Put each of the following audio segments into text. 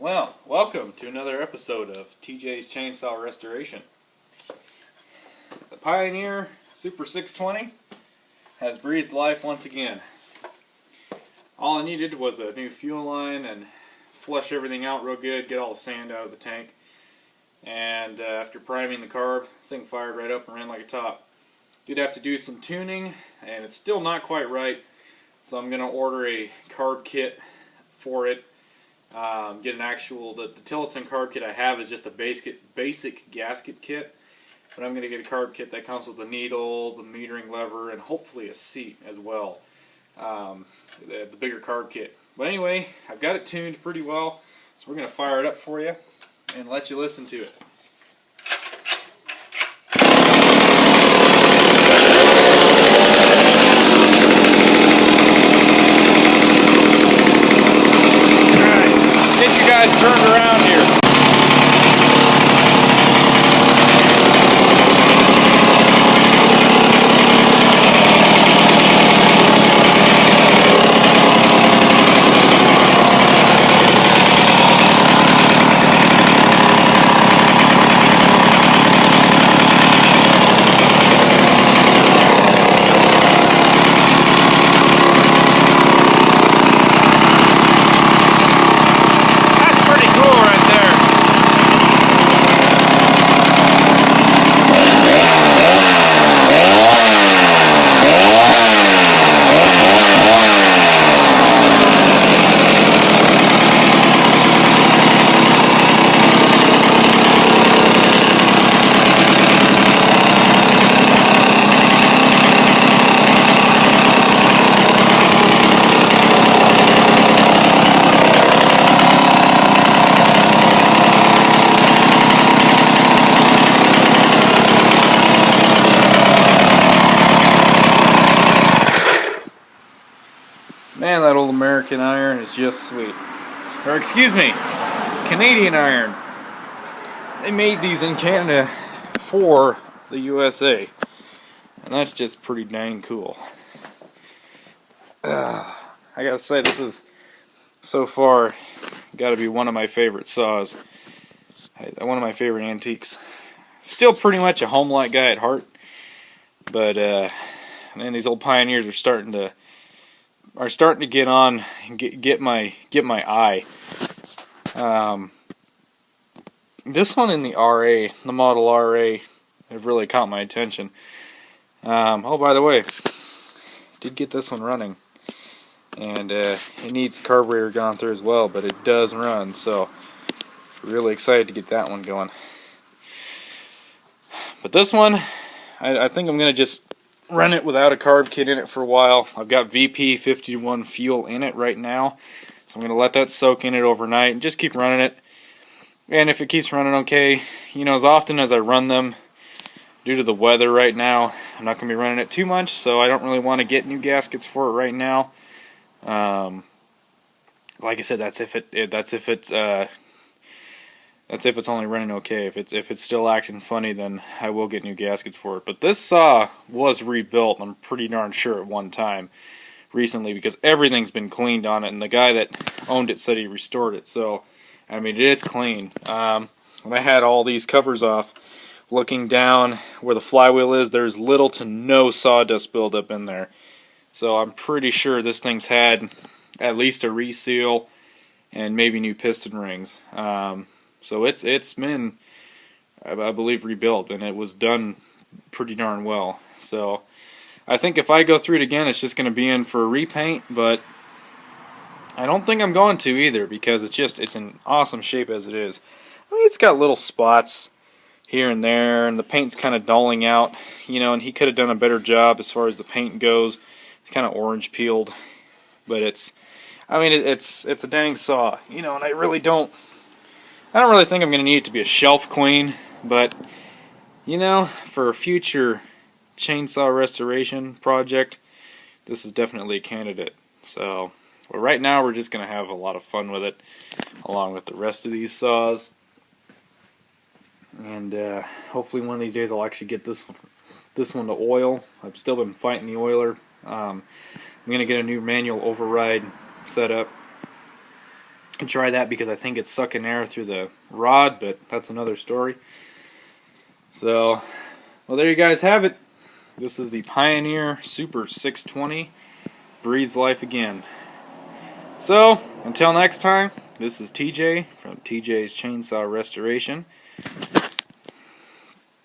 Well, welcome to another episode of TJ's Chainsaw Restoration. The Pioneer Super 620 has breathed life once again. All I needed was a new fuel line and flush everything out real good, get all the sand out of the tank. And after priming the carb, the thing fired right up and ran like a top. Did have to do some tuning, and it's still not quite right, so I'm going to order a carb kit for it. Get an actual, the Tillotson carb kit I have is just a basic gasket kit, but I'm going to get a carb kit that comes with the needle, the metering lever, and hopefully a seat as well, the bigger carb kit. But anyway, I've got it tuned pretty well, so we're going to fire it up for you and let you listen to it. Turned around here. Man, that old American iron is just sweet. Or excuse me, Canadian iron. They made these in Canada for the USA. And that's just pretty dang cool. I gotta say, this is, so far, gotta be one of my favorite saws. One of my favorite antiques. Still pretty much a home-like guy at heart. But, man, these old Pioneers are starting to get on and get my eye. This one in the RA, the model RA, it really caught my attention. Oh, by the way, did get this one running, and it needs the carburetor gone through as well, but it does run, so really excited to get that one going. But this one, I think I'm gonna just run it without a carb kit in it for a while. I've got VP51 fuel in it right now, so I'm going to let that soak in it overnight and just keep running it. And if it keeps running okay, you know, as often as I run them, due to the weather right now, I'm not going to be running it too much, so I don't really want to get new gaskets for it right now. Like I said, that's if it's only running okay. If it's still acting funny, then I will get new gaskets for it. But this saw was rebuilt, I'm pretty darn sure, at one time recently, because everything's been cleaned on it, and the guy that owned it said he restored it. So, I mean, it's clean. When I had all these covers off, looking down where the flywheel is, there's little to no sawdust buildup in there. So I'm pretty sure this thing's had at least a reseal and maybe new piston rings. So it's been, I believe, rebuilt, and it was done pretty darn well. So I think if I go through it again, it's just going to be in for a repaint, but I don't think I'm going to either, because it's in awesome shape as it is. I mean, it's got little spots here and there, and the paint's kind of dulling out, you know, and he could have done a better job as far as the paint goes. It's kind of orange peeled, but it's a dang saw, you know, and I don't really think I'm going to need it to be a shelf queen, but, you know, for a future chainsaw restoration project, this is definitely a candidate. So, well, right now we're just going to have a lot of fun with it, along with the rest of these saws. And hopefully one of these days I'll actually get this one to oil. I've still been fighting the oiler. I'm going to get a new manual override set up. can try that because I think it's sucking air through the rod, but that's another story. So, well, there you guys have it. This is the Pioneer Super 620. Breathes life again. So, until next time, this is TJ from TJ's Chainsaw Restoration.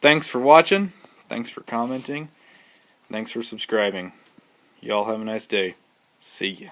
Thanks for watching. Thanks for commenting. Thanks for subscribing. Y'all have a nice day. See ya.